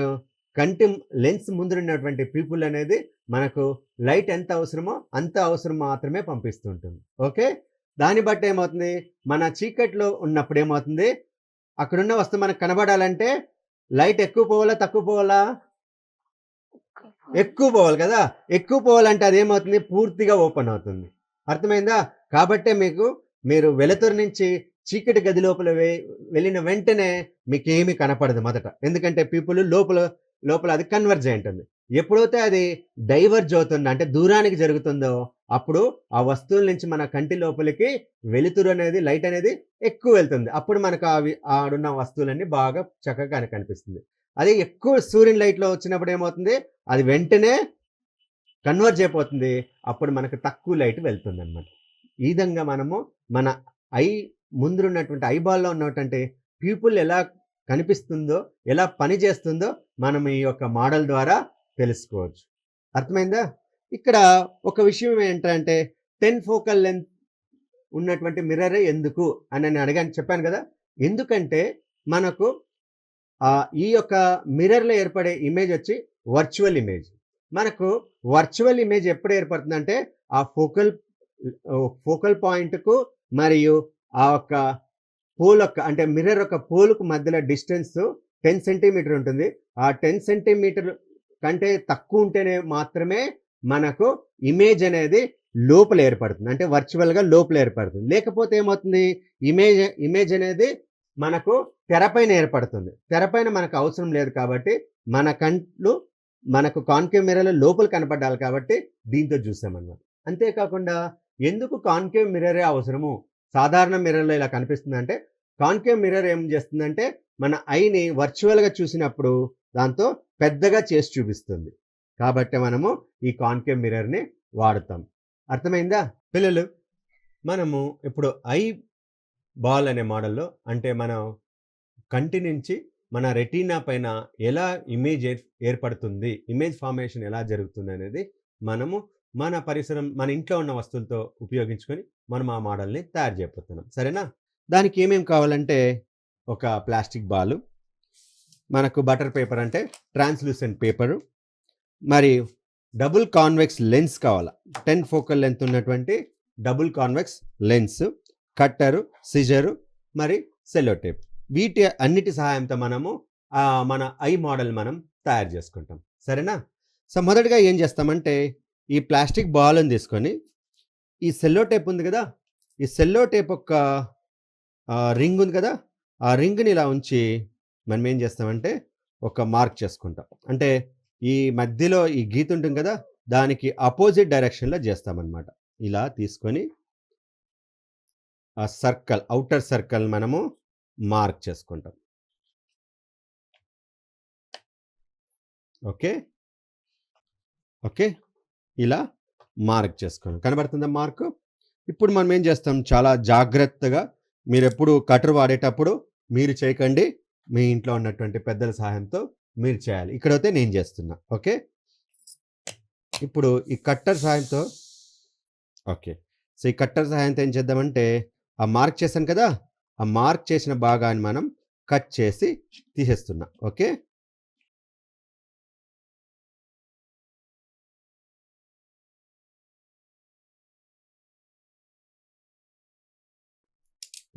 [SPEAKER 1] కంటి లెన్స్ ముందున్నటువంటి పీపుల్ అనేది మనకు లైట్ ఎంత అవసరమో అంత అవసరం మాత్రమే పంపిస్తుంటుంది. ఓకే, దాన్ని బట్టి ఏమవుతుంది, మన చీకట్లో ఉన్నప్పుడు ఏమవుతుంది, అక్కడున్న వస్తువు మనకు కనబడాలంటే లైట్ ఎక్కువ పోవాలా తక్కువ పోవాలా? ఎక్కువ పోవాలి కదా, ఎక్కువ పోవాలంటే అదేమవుతుంది, పూర్తిగా ఓపెన్ అవుతుంది. అర్థమైందా? కాబట్టే మీరు వెలుతురు నుంచి చీకటి గది లోపల వెళ్ళిన వెంటనే మీకేమీ కనపడదు మొదట. ఎందుకంటే పీపుల్ లోపల అది కన్వర్జ్ అయి ఉంటుంది. ఎప్పుడైతే అది డైవర్జ్ అవుతుందో, అంటే దూరానికి జరుగుతుందో, అప్పుడు ఆ వస్తువుల నుంచి మన కంటి లోపలికి వెలుతురు అనేది, లైట్ అనేది ఎక్కువ వెళ్తుంది. అప్పుడు మనకు ఆడున్న వస్తువులన్నీ బాగా చక్కగా కనిపిస్తుంది. అదే ఎక్కువ సూర్యుని లైట్లో వచ్చినప్పుడు ఏమవుతుంది, అది వెంటనే కన్వర్జ్ అయిపోతుంది. అప్పుడు మనకు తక్కువ లైట్ వెళ్తుంది అనమాట. ఈ విధంగా మనము మన ముందున్నటువంటి ఐబాల్లో ఉన్నటువంటి పీపుల్ ఎలా కనిపిస్తుందో, ఎలా పని చేస్తుందో మనం ఈ యొక్క మోడల్ ద్వారా తెలుసుకోవచ్చు. అర్థమైందా? ఇక్కడ ఒక విషయం ఏంటంటే 10 ఫోకల్ లెంత్ ఉన్నటువంటి మిర్రరే ఎందుకు అని నేను చెప్పాను కదా. ఎందుకంటే మనకు ఈ యొక్క మిర్రర్లో ఏర్పడే ఇమేజ్ వచ్చి వర్చువల్ ఇమేజ్. మనకు వర్చువల్ ఇమేజ్ ఎప్పుడు ఏర్పడుతుందంటే ఆ ఫోకల్ పాయింట్కు మరియు ఆ యొక్క పోల్ అంటే మిర్రర్ యొక్క పోల్కు మధ్యలో డిస్టెన్స్ 10 సెంటీమీటర్ ఉంటుంది. ఆ 10 సెంటీమీటర్ కంటే తక్కువ ఉంటేనే మాత్రమే మనకు ఇమేజ్ అనేది లోపల ఏర్పడుతుంది, అంటే వర్చువల్గా లోపల ఏర్పడుతుంది. లేకపోతే ఏమవుతుంది, ఇమేజ్ అనేది మనకు తెరపైన ఏర్పడుతుంది. తెరపైన మనకు అవసరం లేదు కాబట్టి మన కంట్లు మనకు కాన్కేవ్ మిర్రర్లో లోపల కనపడాలి కాబట్టి దీంతో చూసామన్నమాట. అంతేకాకుండా ఎందుకు కాన్కేవ్ మిర్రరే అవసరము, సాధారణ మిర్రర్లో ఇలా కనిపిస్తుందంటే, కాన్కేవ్ మిర్రర్ ఏం చేస్తుందంటే మన ఐని వర్చువల్గా చూసినప్పుడు దాంతో పెద్దగా చేసి చూపిస్తుంది. కాబట్టి మనము ఈ కాన్కేవ్ మిర్రర్ని వాడతాం. అర్థమైందా పిల్లలు? మనము ఇప్పుడు ఐ బాల్ అనే మోడల్లో, అంటే మనం కంటి నుంచి మన రెటీనా పైన ఎలా ఇమేజ్ ఏర్పడుతుంది, ఇమేజ్ ఫార్మేషన్ ఎలా జరుగుతుంది అనేది మనము మన ఇంట్లో ఉన్న వస్తువులతో ఉపయోగించుకొని మనం ఆ మోడల్ని తయారు చేయబోతున్నాం. సరేనా? దానికి ఏమేమి కావాలంటే, ఒక ప్లాస్టిక్ బాలు, మనకు బటర్ పేపర్ అంటే ట్రాన్స్లూసెంట్ పేపరు, మరి డబుల్ కాన్వెక్స్ లెన్స్ కావాలి. 10 ఫోకల్ లెంత్ ఉన్నటువంటి డబుల్ కాన్వెక్స్ లెన్స్, కట్టరు, సిజరు, మరి సెల్లో టేప్. వీటి అన్నిటి సహాయంతో మనము మన ఐ మోడల్ మనం తయారు చేసుకుంటాం. సరేనా? సో మొదటగా ఏం చేస్తామంటే, ఈ ప్లాస్టిక్ బాల్ని తీసుకొని ఈ సెల్లో టేప్ ఉంది కదా, ఈ సెల్లో టేప్ ఒక రింగ్ ఉంది కదా, ఆ రింగ్ని ఇలా ఉంచి మనం ఏం చేస్తామంటే ఒక మార్క్ చేసుకుంటాం. అంటే ఈ మధ్యలో ఈ గీత ఉంటుంది కదా, దానికి అపోజిట్ డైరెక్షన్లో చేస్తామన్నమాట. ఇలా తీసుకొని ఆ సర్కిల్, అవుటర్ సర్కిల్ మనము మార్క్ చేసుకుంటాం. ఓకే, ఇలా మార్క్ చేసుకోండి. కనబడుతుందా మార్కు? ఇప్పుడు మనం ఏం చేస్తాం, చాలా జాగ్రత్తగా, మీరు ఎప్పుడు కటర్ వాడేటప్పుడు మీరు చేయకండి, మీ ఇంట్లో ఉన్నటువంటి పెద్దల సహాయంతో మీరు చేయాలి. ఇక్కడైతే నేను చేస్తున్నా. ఓకే, ఇప్పుడు ఈ కట్టర్ సహాయంతో, సో ఈ కట్టర్ సహాయంతో ఏం చేద్దామంటే, ఆ మార్క్ చేశాను కదా, ఆ మార్క్ చేసిన భాగాన్ని మనం కట్ చేసి తీసేస్తున్నా. ఓకే,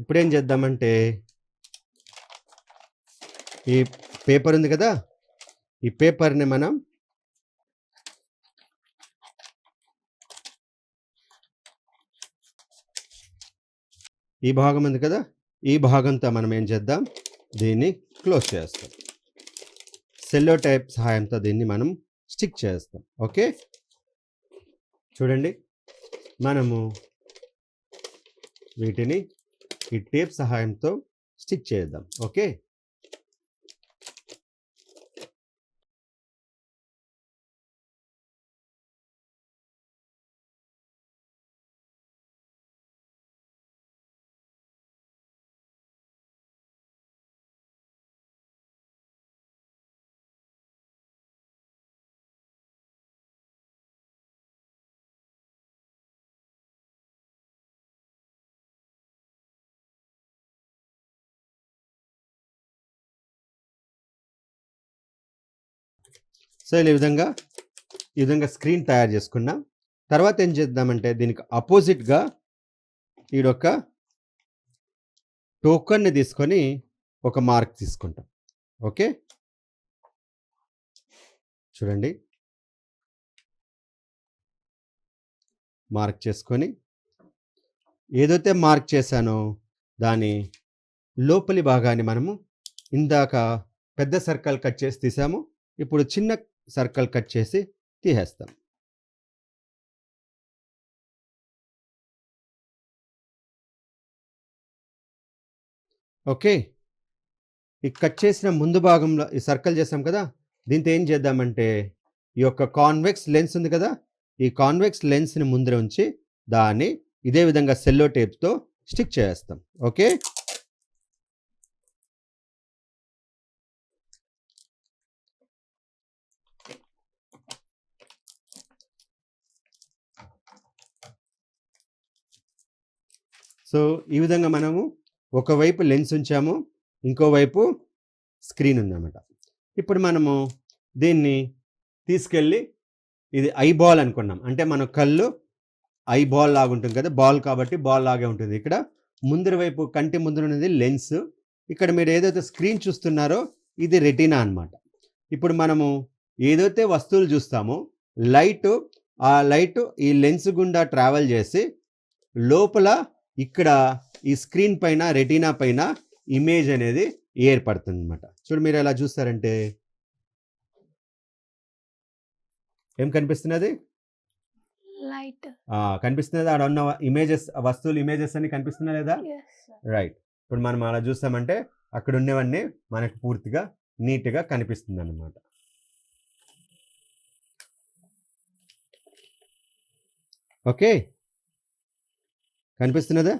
[SPEAKER 1] ఇప్పుడు ఏం చేద్దామంటే, ఈ పేపర్ ఉంది కదా, ఈ పేపర్ని మనం ఈ భాగం ఉంది కదా, ఈ భాగంతో మనం ఏం చేద్దాం, దీన్ని క్లోజ్ చేస్తాం. సెల్లో టేప్ సహాయంతో దీన్ని మనం స్టిక్ చేస్తాం. ఓకే, చూడండి, మనము వీటిని ఈ టేప్ సహాయంతో స్టిక్ చేద్దాం. ఓకే, సో ఈ విధంగా స్క్రీన్ తయారు చేసుకున్నాం. తర్వాత ఏం చేద్దామంటే, దీనికి అపోజిట్గా ఈడొక టోకన్ని తీసుకొని ఒక మార్క్ తీసుకుంటాం. ఓకే, చూడండి, మార్క్ చేసుకొని ఏదైతే మార్క్ చేశానో దాని లోపలి భాగాన్ని మనము ఇందాక పెద్ద సర్కిల్ కట్ చేసి తీసాము. ఇప్పుడు చిన్న సర్కిల్ కట్ చేసి తీసేస్తాం. ఓకే, ఈ కట్ చేసిన ముందు భాగంలో ఈ సర్కిల్ చేసాం కదా, దీంతో ఏం చేద్దామంటే ఈ యొక్క కాన్వెక్స్ లెన్స్ ఉంది కదా, ఈ కాన్వెక్స్ లెన్స్ని ముందర ఉంచి దాన్ని ఇదే విధంగా సెల్లో టేప్తో స్టిక్ చేస్తాం. ఓకే, సో ఈ విధంగా మనము ఒకవైపు లెన్స్ ఉంచాము, ఇంకోవైపు స్క్రీన్ ఉందన్నమాట. ఇప్పుడు మనము దీన్ని తీసుకెళ్ళి ఇది ఐ బాల్ అనుకున్నాం, అంటే మన కళ్ళు ఐ బాల్ లాగా ఉంటుంది కదా, బాల్ కాబట్టి బాల్ లాగే ఉంటుంది. ఇక్కడ ముందర వైపు కంటి ముందర ఉన్నది లెన్స్, ఇక్కడ మీరు ఏదైతే స్క్రీన్ చూస్తున్నారో ఇది రెటీనా అన్నమాట. ఇప్పుడు మనము ఏదైతే వస్తువులు చూస్తామో ఆ లైట్ ఈ లెన్స్ గుండా ట్రావెల్ చేసి లోపల ఇక్కడ ఈ స్క్రీన్ పైన రెటీనా పైన ఇమేజ్ అనేది ఏర్పడుతుంది అనమాట. చూడు, మీరు ఎలా చూస్తారంటే ఏం కనిపిస్తున్నది?
[SPEAKER 2] లైట్
[SPEAKER 1] కనిపిస్తున్నది. ఆడ ఉన్న ఇమేజెస్, వస్తువులు ఇమేజెస్ అన్ని కనిపిస్తున్నా లేదా? రైట్. ఇప్పుడు మనం అలా చూస్తామంటే అక్కడ ఉన్నవన్నీ మనకు పూర్తిగా నీట్గా కనిపిస్తుంది అన్నమాట. ఓకే, కనిపిస్తున్నదా?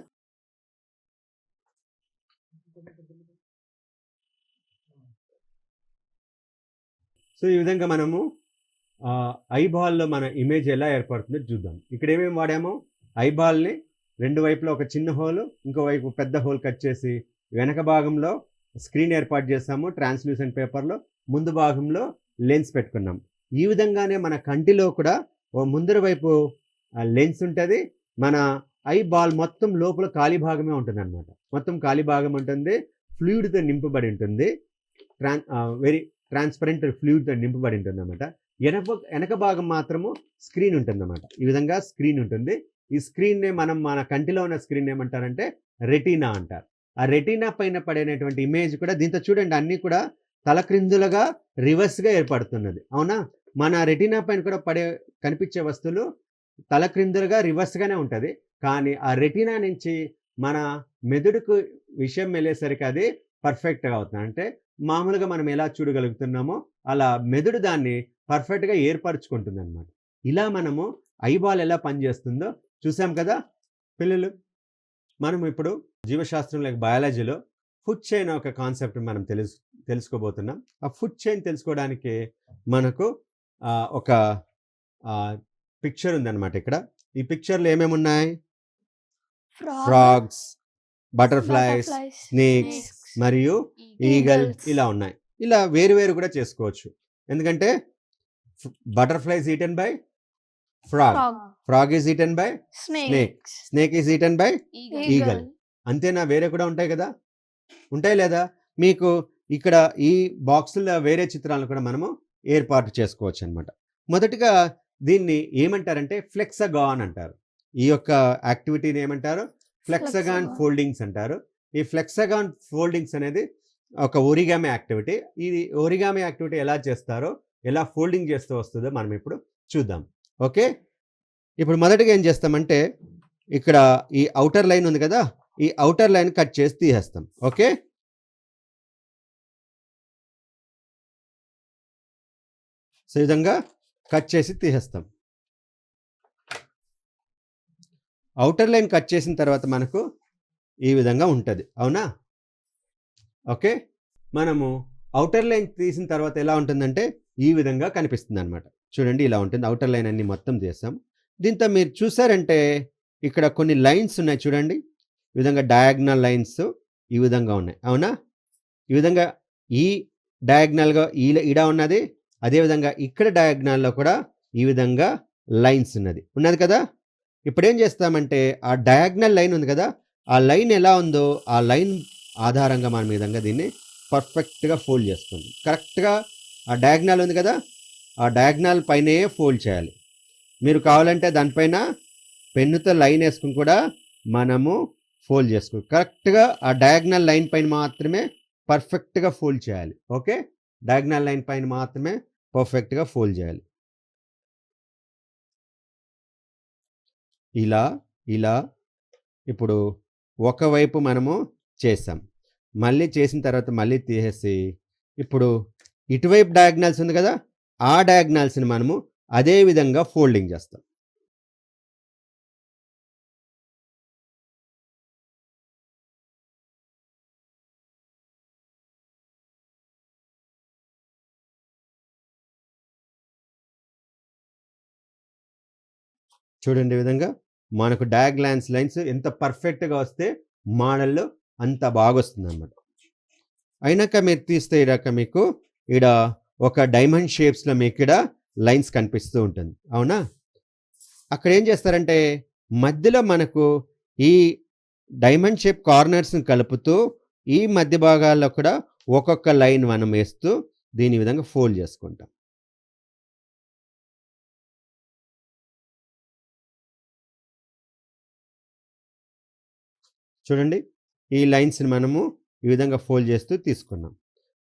[SPEAKER 1] సో ఈ విధంగా మనము ఐబాల్లో మన ఇమేజ్ ఎలా ఏర్పడుతుందో చూద్దాం. ఇక్కడ ఏమేమి వాడామో, ఐబాల్ని రెండు వైపులో ఒక చిన్న హోల్, ఇంకోవైపు పెద్ద హోల్ కట్ చేసి వెనక భాగంలో స్క్రీన్ ఏర్పాటు చేసాము ట్రాన్స్లూసెంట్ పేపర్లో, ముందు భాగంలో లెన్స్ పెట్టుకున్నాం. ఈ విధంగానే మన కంటిలో కూడా ఓ ముందర వైపు లెన్స్ ఉంటుంది, మన ఐ బాల్ మొత్తం లోపల ఖాళీ భాగమే ఉంటుంది అనమాట. మొత్తం ఖాళీ భాగం ఉంటుంది, ఫ్లూయిడ్తో నింపబడి ఉంటుంది, వెరీ ట్రాన్స్పరెంట్ ఫ్లూయిడ్తో నింపబడి ఉంటుంది అనమాట. వెనక భాగం మాత్రము స్క్రీన్ ఉంటుంది అన్నమాట. ఈ విధంగా స్క్రీన్ ఉంటుంది. ఈ స్క్రీన్నే మనం మన కంటిలో ఉన్న స్క్రీన్ ఏమంటారంటే రెటీనా అంటారు. ఆ రెటీనా పైన పడేటువంటి ఇమేజ్ కూడా దీంతో చూడండి అన్నీ కూడా తలక్రిందులుగా రివర్స్గా ఏర్పడుతున్నది. అవునా? మన రెటీనా పైన కూడా కనిపించే వస్తువులు తలక్రిందులుగా రివర్స్గానే ఉంటుంది. కానీ ఆ రెటీనా నుంచి మన మెదడుకు విషయం వెళ్ళేసరికి అది పర్ఫెక్ట్గా అవుతుంది. అంటే మామూలుగా మనం ఎలా చూడగలుగుతున్నామో అలా మెదడు దాన్ని పర్ఫెక్ట్గా ఏర్పరచుకుంటుంది అనమాట. ఇలా మనము ఐబాల్ ఎలా పనిచేస్తుందో చూసాం కదా పిల్లలు. మనం ఇప్పుడు జీవశాస్త్రం లేక బయాలజీలో ఫుడ్ చైన్ ఒక కాన్సెప్ట్ మనం తెలుసుకోబోతున్నాం. ఆ ఫుడ్ చైన్ తెలుసుకోవడానికి మనకు ఒక పిక్చర్ ఉందన్నమాట. ఇక్కడ ఈ పిక్చర్లో ఏమేమి ఉన్నాయి? ఫ్రాగ్స్, బటర్ఫ్లైస్, స్నేక్స్ మరియు ఈగల్ ఇలా ఉన్నాయి. ఇలా వేరు కూడా చేసుకోవచ్చు. ఎందుకంటే butterfly is eaten by frog, frog is eaten by snake, snake is eaten by eagle. అంతేనా? వేరే కూడా ఉంటాయి కదా, ఉంటాయి లేదా? మీకు ఇక్కడ ఈ బాక్సుల్లో వేరే చిత్రాలను కూడా మనము ఏర్పాటు చేసుకోవచ్చు అనమాట. మొదటిగా దీన్ని ఏమంటారంటే ఫ్లెక్సగాన్ అంటారు. ఈ యొక్క యాక్టివిటీని ఏమంటారు? ఫ్లెక్సగాన్ ఫోల్డింగ్స్ అంటారు. ఈ ఫ్లెక్సగాన్ ఫోల్డింగ్స్ అనేది ఒక ఒరిగామి యాక్టివిటీ. ఇది ఒరిగామి యాక్టివిటీ ఎలా చేస్తారో, ఎలా ఫోల్డింగ్ చేస్తూ వస్తుందో మనం ఇప్పుడు చూద్దాం. ఓకే, ఇప్పుడు మొదటిగా ఏం చేస్తామంటే ఇక్కడ ఈ అవుటర్ లైన్ ఉంది కదా, ఈ అవుటర్ లైన్ కట్ చేసి తీసేస్తాం. ఓకే, సో ఈ విధంగా కట్ చేసి తీసేస్తాం. అవుటర్ లైన్ కట్ చేసిన తర్వాత మనకు ఈ విధంగా ఉంటుంది. అవునా? ఓకే, మనము అవుటర్ లైన్ తీసిన తర్వాత ఎలా ఉంటుందంటే ఈ విధంగా కనిపిస్తుంది అనమాట. చూడండి, ఇలా ఉంటుంది. అవుటర్ లైన్ అన్ని మొత్తం చేస్తాం. దీంతో మీరు చూసారంటే ఇక్కడ కొన్ని లైన్స్ ఉన్నాయి చూడండి. ఈ విధంగా డయాగ్నల్ లైన్స్ ఈ విధంగా ఉన్నాయి. అవునా? ఈ విధంగా ఈ డయాగ్నల్గా ఈడ ఉన్నది, అదేవిధంగా ఇక్కడ డయాగ్నల్లో కూడా ఈ విధంగా లైన్స్ ఉన్నది కదా. ఇప్పుడు ఏం చేస్తామంటే ఆ డయాగ్నల్ లైన్ ఉంది కదా, ఆ లైన్ ఎలా ఉందో ఆ లైన్ ఆధారంగా మనం ఈ విధంగా దీన్ని పర్ఫెక్ట్గా ఫోల్డ్ చేస్తుంది. కరెక్ట్గా ఆ డయాగ్నల్ ఉంది కదా, ఆ డయాగ్నల్ పైనే ఫోల్డ్ చేయాలి. మీరు కావాలంటే దానిపైన పెన్నుతో లైన్ వేసుకుని కూడా మనము ఫోల్డ్ చేసుకోవాలి. కరెక్ట్గా ఆ డయాగ్నల్ లైన్ పైన మాత్రమే పర్ఫెక్ట్గా ఫోల్డ్ చేయాలి. ఓకే, డయాగ్నల్ లైన్ పైన మాత్రమే పర్ఫెక్ట్గా ఫోల్డ్ చేయాలి. ఇలా ఇలా ఇప్పుడు ఒకవైపు మనము చేసాం, మళ్ళీ చేసిన తర్వాత మళ్ళీ తీసేసి ఇప్పుడు ఇటువైపు డయాగ్నల్స్ ఉంది కదా, ఆ డయాగ్నల్స్ని మనము అదే విధంగా ఫోల్డింగ్ చేస్తాం. చూడండి, ఈ విధంగా మనకు డయాగ్నల్స్ లైన్స్ ఎంత పర్ఫెక్ట్గా వస్తే మోడల్లో అంత బాగా వస్తుంది అన్నమాట. అయినాక మీరు తీస్తే ఇడాక మీకు ఇక్కడ ఒక డైమండ్ షేప్స్లో మీకు ఇక్కడ లైన్స్ కనిపిస్తూ ఉంటుంది, అవునా? అక్కడ ఏం చేస్తారంటే మధ్యలో మనకు ఈ డైమండ్ షేప్ కార్నర్స్ని కలుపుతూ ఈ మధ్య భాగాల్లో కూడా ఒక్కొక్క లైన్ మనం వేస్తూ దీని విధంగా ఫోల్డ్ చేసుకుంటాం. చూడండి, ఈ లైన్స్ని మనము ఈ విధంగా ఫోల్డ్ చేస్తూ తీసుకున్నాం.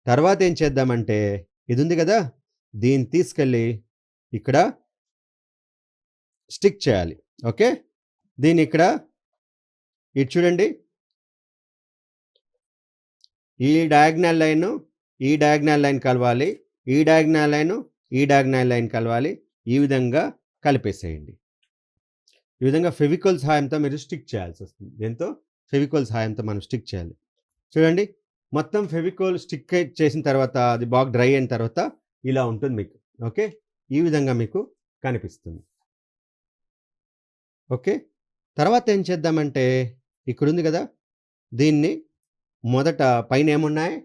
[SPEAKER 1] తర్వాత ఏం చేద్దామంటే ఇది ఉంది కదా, దీన్ని తీసుకెళ్ళి ఇక్కడ స్టిక్ చేయాలి. ఓకే, దీన్ని ఇక్కడ ఇటు చూడండి, ఈ డయాగ్నల్ లైన్ ఈ డయాగ్నల్ లైన్ కలవాలి, ఈ డయాగ్నల్ లైన్ ఈ డయాగ్నల్ లైన్ కలవాలి. ఈ విధంగా కలిపేసేయండి. ఈ విధంగా ఫెవికోల్ సహాయంతో మీరు స్టిక్ చేయాల్సి వస్తుంది. దీంతో ఫెవికోల్ సహాయంతో మనం స్టిక్ చేయాలి. చూడండి, మొత్తం ఫెవికోల్ స్టిక్ చేసిన తర్వాత అది బాగా డ్రై అయిన తర్వాత ఇలా ఉంటుంది మీకు. ఓకే, ఈ విధంగా మీకు కనిపిస్తుంది. ఓకే, తర్వాత ఏం చేద్దామంటే ఇక్కడ ఉంది కదా, దీన్ని మొదట పైన ఏమున్నాయి,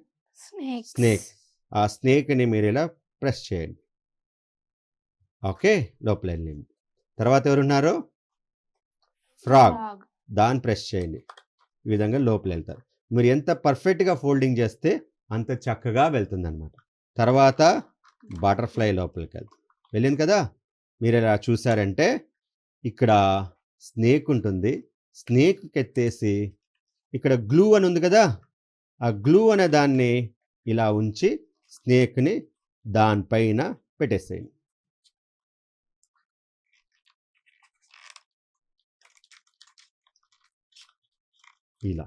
[SPEAKER 1] స్నేక్. ఆ స్నేక్ని మీరు ఇలా ప్రెస్ చేయండి. ఓకే, లోపల వెళ్ళింది. తర్వాత ఎవరున్నారు, ఫ్రాగ్. దాన్ని ప్రెస్ చేయండి. ఈ విధంగా లోపల వెళ్తారు. మీరు ఎంత పర్ఫెక్ట్గా ఫోల్డింగ్ చేస్తే అంత చక్కగా వెళ్తుంది అనమాట. తర్వాత బటర్ఫ్లై లోపలికి వెళ్ళింది కదా, మీరు ఇలా చూసారంటే ఇక్కడ స్నేక్ ఉంటుంది. స్నేక్ ఎత్తేసి ఇక్కడ గ్లూ అని ఉంది కదా, ఆ గ్లూ అనే దాన్ని ఇలా ఉంచి స్నేక్ని దానిపైన పెట్టేసేయండి. ఇలా.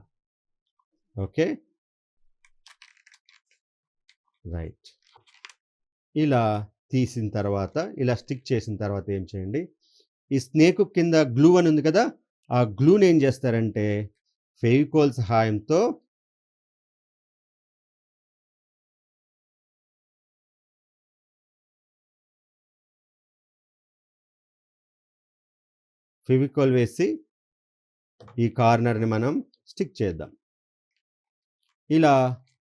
[SPEAKER 1] Okay, right. ఇలా తీసిన తర్వాత ఇలా స్టిక్ చేసిన తర్వాత ఏం చేయండి, ఈ స్నేక్ కింద గ్లూ అని ఉంది కదా, ఆ గ్లూని ఏం చేస్తారంటే ఫెవికోల్ సహాయంతో ఫెవికోల్ వేసి ఈ కార్నర్ని మనం స్టిక్ చేద్దాం. ఇలా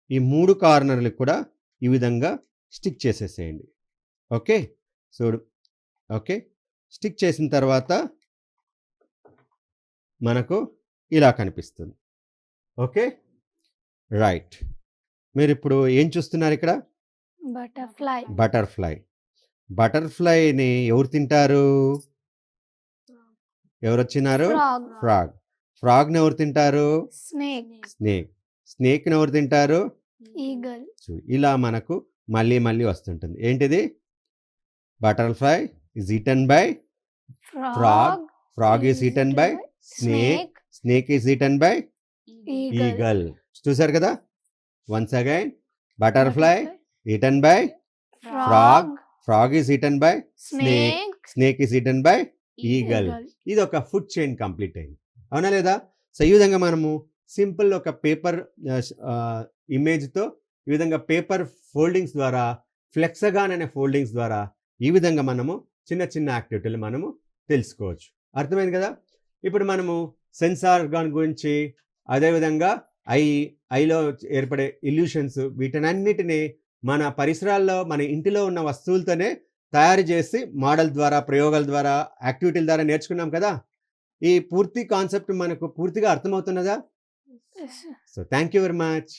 [SPEAKER 1] ఈ 3 కార్నర్లు కూడా ఈ విధంగా స్టిక్ చేసేసేయండి. ఓకే, చూడు. ఓకే, స్టిక్ చేసిన తర్వాత మనకు ఇలా కనిపిస్తుంది. Okay, right. మీరు ఇప్పుడు ఏం చూస్తున్నారు ఇక్కడ,
[SPEAKER 2] బటర్ఫ్లై.
[SPEAKER 1] బటర్ఫ్లై. బటర్ఫ్లైని ఎవరు తింటారు, ఎవరు వచ్చినారు, ఫ్రాగ్. ఫ్రాగ్ని ఎవరు తింటారు,
[SPEAKER 2] స్నేక్.
[SPEAKER 1] స్నేక్. స్నేక్ని ఎవరు తింటారు,
[SPEAKER 2] ఈగల్.
[SPEAKER 1] ఇలా మనకు మళ్ళీ మళ్ళీ వస్తుంటుంది. ఏంటిది, butterfly is eaten by frog, frog is eaten by snake, snake is eaten by eagle. చూసారు కదా, once again, butterfly eaten by frog, frog is eaten by snake, snake is eaten by eagle. ఇది ఒక food chain complete అయింది, అవునా లేదా? So ఈ విధంగా మనము సింపుల్ ఒక పేపర్ ఇమేజ్తో ఈ విధంగా పేపర్ ఫోల్డింగ్స్ ద్వారా, ఫ్లెక్సగాన్ అనే ఫోల్డింగ్స్ ద్వారా ఈ విధంగా మనము చిన్న చిన్న యాక్టివిటీలు మనము తెలుసుకోవచ్చు. అర్థమైంది కదా? ఇప్పుడు మనము సెన్సార్ ఆర్గాన్ గురించి, అదేవిధంగా ఐలో ఏర్పడే ఇల్యూషన్స్, వీటన్నిటిని మన పరిసరాల్లో మన ఇంటిలో ఉన్న వస్తువులతోనే తయారు చేసి మోడల్ ద్వారా, ప్రయోగాల ద్వారా, యాక్టివిటీల ద్వారా నేర్చుకున్నాం కదా. ఈ పూర్తి కాన్సెప్ట్ మనకు పూర్తిగా అర్థమవుతున్నదా? So thank you very much.